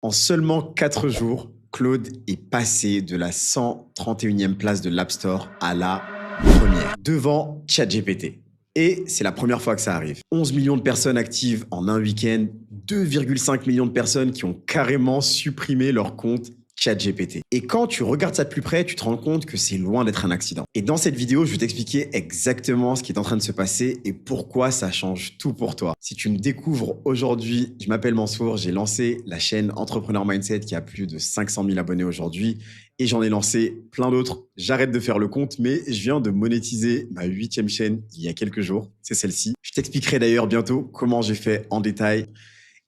En seulement 4 jours, Claude est passé de la 131e place de l'App Store à la première, devant ChatGPT. Et c'est la première fois que ça arrive. 11 millions de personnes actives en un week-end, 2,5 millions de personnes qui ont carrément supprimé leur compte ChatGPT. Et quand tu regardes ça de plus près, tu te rends compte que c'est loin d'être un accident. Et dans cette vidéo, je vais t'expliquer exactement ce qui est en train de se passer et pourquoi ça change tout pour toi. Si tu me découvres aujourd'hui, je m'appelle Mansour, j'ai lancé la chaîne Entrepreneur Mindset qui a plus de 500 000 abonnés aujourd'hui et j'en ai lancé plein d'autres. J'arrête de faire le compte, mais je viens de monétiser ma 8e chaîne il y a quelques jours. C'est celle-ci. Je t'expliquerai d'ailleurs bientôt comment j'ai fait en détail.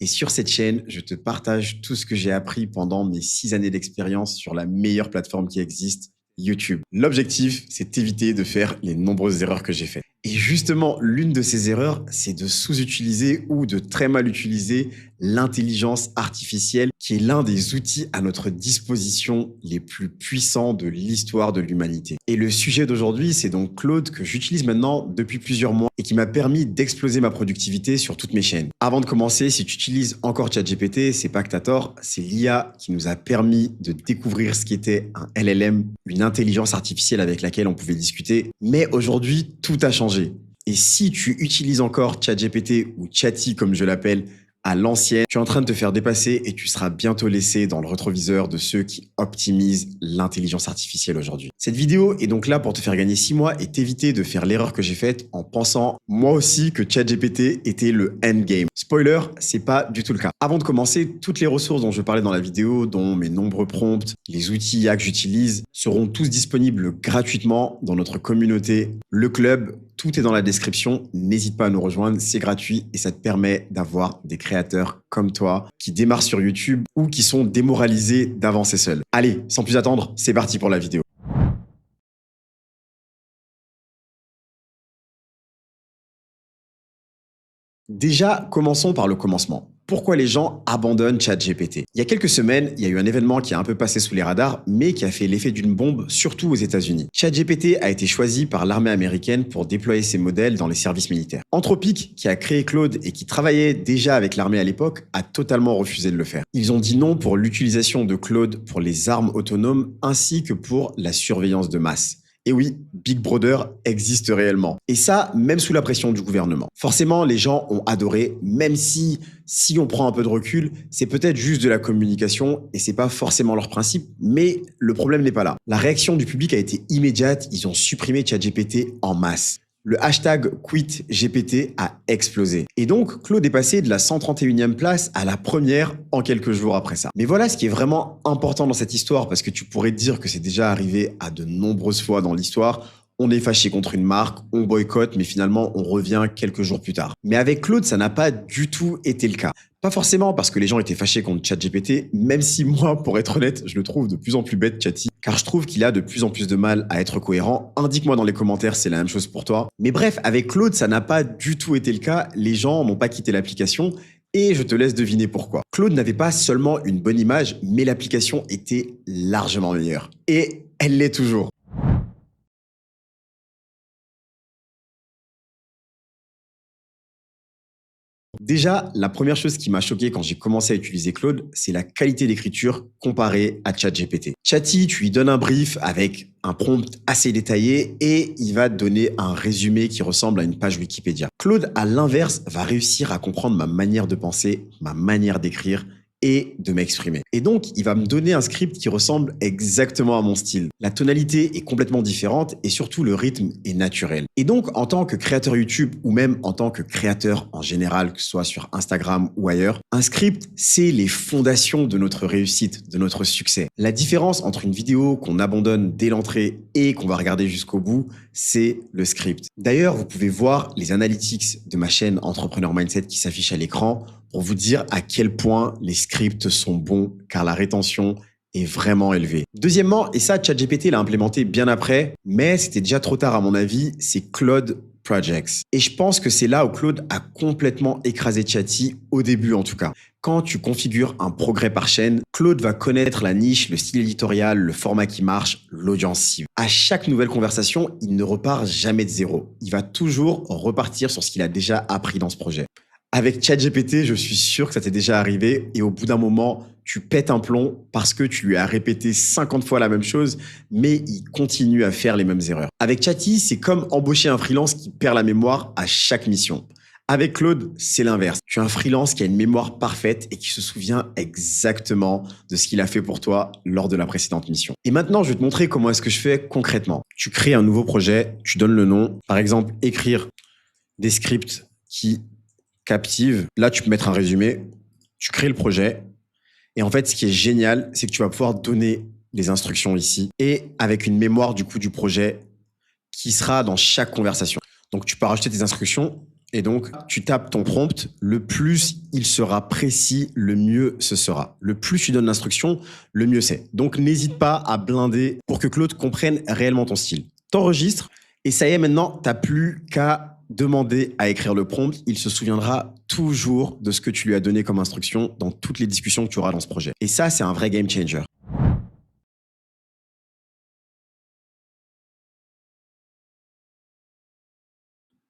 Et sur cette chaîne, je te partage tout ce que j'ai appris pendant mes 6 années d'expérience sur la meilleure plateforme qui existe, YouTube. L'objectif, c'est d'éviter de faire les nombreuses erreurs que j'ai faites. Et justement, l'une de ces erreurs, c'est de sous-utiliser ou de très mal utiliser l'intelligence artificielle, qui est l'un des outils à notre disposition les plus puissants de l'histoire de l'humanité. Et le sujet d'aujourd'hui, c'est donc Claude, que j'utilise maintenant depuis plusieurs mois et qui m'a permis d'exploser ma productivité sur toutes mes chaînes. Avant de commencer, si tu utilises encore ChatGPT, c'est pas que t'as tort, c'est l'IA qui nous a permis de découvrir ce qu'était un LLM, une intelligence artificielle avec laquelle on pouvait discuter. Mais aujourd'hui, tout a changé. Et si tu utilises encore ChatGPT ou Chatty comme je l'appelle, à l'ancienne, tu es en train de te faire dépasser et tu seras bientôt laissé dans le rétroviseur de ceux qui optimisent l'intelligence artificielle aujourd'hui. Cette vidéo est donc là pour te faire gagner 6 mois et t'éviter de faire l'erreur que j'ai faite en pensant moi aussi que ChatGPT était le endgame. Spoiler, c'est pas du tout le cas. Avant de commencer, toutes les ressources dont je parlais dans la vidéo, dont mes nombreux prompts, les outils IA que j'utilise, seront tous disponibles gratuitement dans notre communauté, le club. Tout est dans la description, n'hésite pas à nous rejoindre, c'est gratuit et ça te permet d'avoir des créateurs comme toi qui démarrent sur YouTube ou qui sont démoralisés d'avancer seuls. Allez, sans plus attendre, c'est parti pour la vidéo. Déjà, commençons par le commencement. Pourquoi les gens abandonnent ChatGPT? Il y a quelques semaines, il y a eu un événement qui a un peu passé sous les radars, mais qui a fait l'effet d'une bombe, surtout aux États-Unis. ChatGPT a été choisi par l'armée américaine pour déployer ses modèles dans les services militaires. Anthropic, qui a créé Claude et qui travaillait déjà avec l'armée à l'époque, a totalement refusé de le faire. Ils ont dit non pour l'utilisation de Claude pour les armes autonomes ainsi que pour la surveillance de masse. Et oui, Big Brother existe réellement. Et ça, même sous la pression du gouvernement. Forcément, les gens ont adoré, même si on prend un peu de recul, c'est peut-être juste de la communication et c'est pas forcément leur principe, mais le problème n'est pas là. La réaction du public a été immédiate, ils ont supprimé ChatGPT en masse. Le hashtag #QuitGPT a explosé. Et donc, Claude est passé de la 131e place à la première en quelques jours après ça. Mais voilà ce qui est vraiment important dans cette histoire, parce que tu pourrais te dire que c'est déjà arrivé à de nombreuses fois dans l'histoire. On est fâché contre une marque, on boycotte, mais finalement, on revient quelques jours plus tard. Mais avec Claude, ça n'a pas du tout été le cas. Pas forcément parce que les gens étaient fâchés contre ChatGPT, même si moi, pour être honnête, je le trouve de plus en plus bête, Chatty, car je trouve qu'il a de plus en plus de mal à être cohérent. Indique-moi dans les commentaires si c'est la même chose pour toi. Mais bref, avec Claude, ça n'a pas du tout été le cas. Les gens n'ont pas quitté l'application. Et je te laisse deviner pourquoi. Claude n'avait pas seulement une bonne image, mais l'application était largement meilleure. Et elle l'est toujours. Déjà, la première chose qui m'a choqué quand j'ai commencé à utiliser Claude, c'est la qualité d'écriture comparée à ChatGPT. Chatty, tu lui donnes un brief avec un prompt assez détaillé et il va te donner un résumé qui ressemble à une page Wikipédia. Claude, à l'inverse, va réussir à comprendre ma manière de penser, ma manière d'écrire et de m'exprimer. Et donc, il va me donner un script qui ressemble exactement à mon style. La tonalité est complètement différente et surtout le rythme est naturel. Et donc, en tant que créateur YouTube ou même en tant que créateur en général, que ce soit sur Instagram ou ailleurs, un script, c'est les fondations de notre réussite, de notre succès. La différence entre une vidéo qu'on abandonne dès l'entrée et qu'on va regarder jusqu'au bout, c'est le script. D'ailleurs, vous pouvez voir les analytics de ma chaîne Entrepreneur Mindset qui s'affichent à l'écran pour vous dire à quel point les scripts sont bons, car la rétention est vraiment élevée. Deuxièmement, et ça, ChatGPT l'a implémenté bien après, mais c'était déjà trop tard à mon avis, c'est Claude Projects. Et je pense que c'est là où Claude a complètement écrasé Chatty, au début en tout cas. Quand tu configures un progrès par chaîne, Claude va connaître la niche, le style éditorial, le format qui marche, l'audience cible. À chaque nouvelle conversation, il ne repart jamais de zéro. Il va toujours repartir sur ce qu'il a déjà appris dans ce projet. Avec ChatGPT, je suis sûr que ça t'est déjà arrivé et au bout d'un moment, tu pètes un plomb parce que tu lui as répété 50 fois la même chose, mais il continue à faire les mêmes erreurs. Avec Chatty, c'est comme embaucher un freelance qui perd la mémoire à chaque mission. Avec Claude, c'est l'inverse. Tu as un freelance qui a une mémoire parfaite et qui se souvient exactement de ce qu'il a fait pour toi lors de la précédente mission. Et maintenant, je vais te montrer comment est-ce que je fais concrètement. Tu crées un nouveau projet, tu donnes le nom, par exemple, écrire des scripts qui captivent. Là, tu peux mettre un résumé, tu crées le projet. Et en fait, ce qui est génial, c'est que tu vas pouvoir donner des instructions ici et avec une mémoire du coup du projet qui sera dans chaque conversation. Donc, tu peux rajouter tes instructions. Et donc, tu tapes ton prompt, le plus il sera précis, le mieux ce sera. Le plus tu donnes l'instruction, le mieux c'est. Donc, n'hésite pas à blinder pour que Claude comprenne réellement ton style. T'enregistres et ça y est, maintenant, t'as plus qu'à demander à écrire le prompt. Il se souviendra toujours de ce que tu lui as donné comme instruction dans toutes les discussions que tu auras dans ce projet. Et ça, c'est un vrai game changer.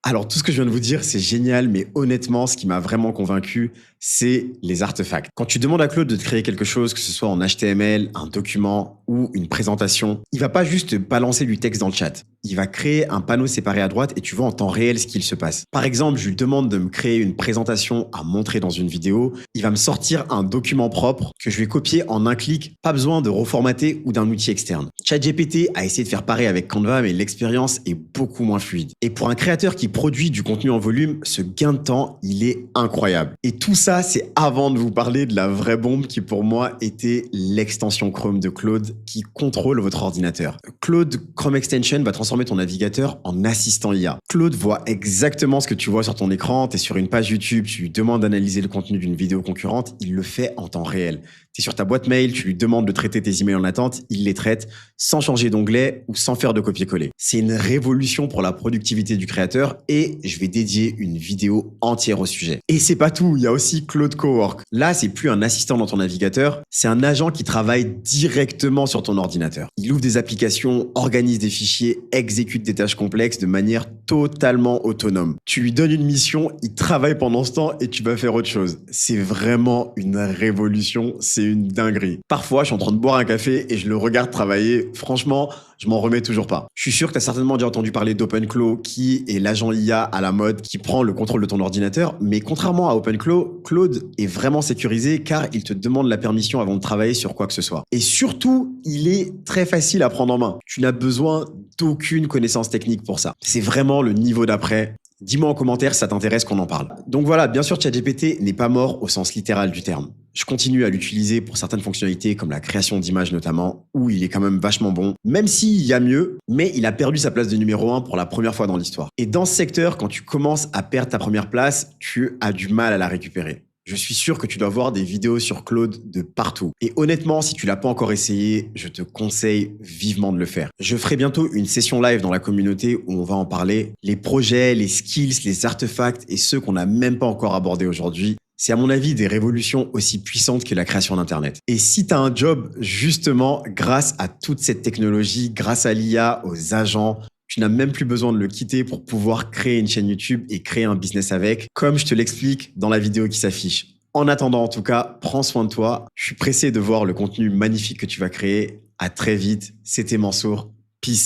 Alors, tout ce que je viens de vous dire, c'est génial, mais honnêtement, ce qui m'a vraiment convaincu, c'est les artefacts. Quand tu demandes à Claude de te créer quelque chose, que ce soit en HTML, un document ou une présentation, il va pas juste balancer du texte dans le chat. Il va créer un panneau séparé à droite et tu vois en temps réel ce qu'il se passe. Par exemple, je lui demande de me créer une présentation à montrer dans une vidéo. Il va me sortir un document propre que je vais copier en un clic. Pas besoin de reformater ou d'un outil externe. ChatGPT a essayé de faire pareil avec Canva, mais l'expérience est beaucoup moins fluide. Et pour un créateur qui produit du contenu en volume, ce gain de temps, il est incroyable. Et tout ça, c'est avant de vous parler de la vraie bombe qui pour moi était l'extension Chrome de Claude qui contrôle votre ordinateur. Claude Chrome Extension va transformer ton navigateur en assistant IA. Claude voit exactement ce que tu vois sur ton écran, tu es sur une page YouTube, tu lui demandes d'analyser le contenu d'une vidéo concurrente, il le fait en temps réel. Tu es sur ta boîte mail, tu lui demandes de traiter tes emails en attente, il les traite sans changer d'onglet ou sans faire de copier-coller. C'est une révolution pour la productivité du créateur et je vais dédier une vidéo entière au sujet. Et c'est pas tout, il y a aussi Claude Cowork. Là, c'est plus un assistant dans ton navigateur, c'est un agent qui travaille directement sur ton ordinateur. Il ouvre des applications, organise des fichiers, exécute des tâches complexes de manière totalement autonome. Tu lui donnes une mission, il travaille pendant ce temps et tu vas faire autre chose. C'est vraiment une révolution, c'est une dinguerie. Parfois, je suis en train de boire un café et je le regarde travailler. Franchement, je m'en remets toujours pas. Je suis sûr que tu as certainement déjà entendu parler d'OpenClaw, qui est l'agent IA à la mode qui prend le contrôle de ton ordinateur. Mais contrairement à OpenClaw, Claude est vraiment sécurisé car il te demande la permission avant de travailler sur quoi que ce soit. Et surtout, il est très facile à prendre en main. Tu n'as besoin d'aucune connaissance technique pour ça. C'est vraiment le niveau d'après. Dis-moi en commentaire si ça t'intéresse qu'on en parle. Donc voilà, bien sûr, ChatGPT n'est pas mort au sens littéral du terme. Je continue à l'utiliser pour certaines fonctionnalités comme la création d'images notamment, où il est quand même vachement bon, même s'il y a mieux, mais il a perdu sa place de numéro 1 pour la première fois dans l'histoire. Et dans ce secteur, quand tu commences à perdre ta première place, tu as du mal à la récupérer. Je suis sûr que tu dois voir des vidéos sur Claude de partout. Et honnêtement, si tu l'as pas encore essayé, je te conseille vivement de le faire. Je ferai bientôt une session live dans la communauté où on va en parler. Les projets, les skills, les artefacts et ceux qu'on n'a même pas encore abordés aujourd'hui. C'est à mon avis des révolutions aussi puissantes que la création d'Internet. Et si tu as un job justement grâce à toute cette technologie, grâce à l'IA, aux agents, tu n'as même plus besoin de le quitter pour pouvoir créer une chaîne YouTube et créer un business avec, comme je te l'explique dans la vidéo qui s'affiche. En attendant, en tout cas, prends soin de toi. Je suis pressé de voir le contenu magnifique que tu vas créer. À très vite. C'était Mansour. Peace.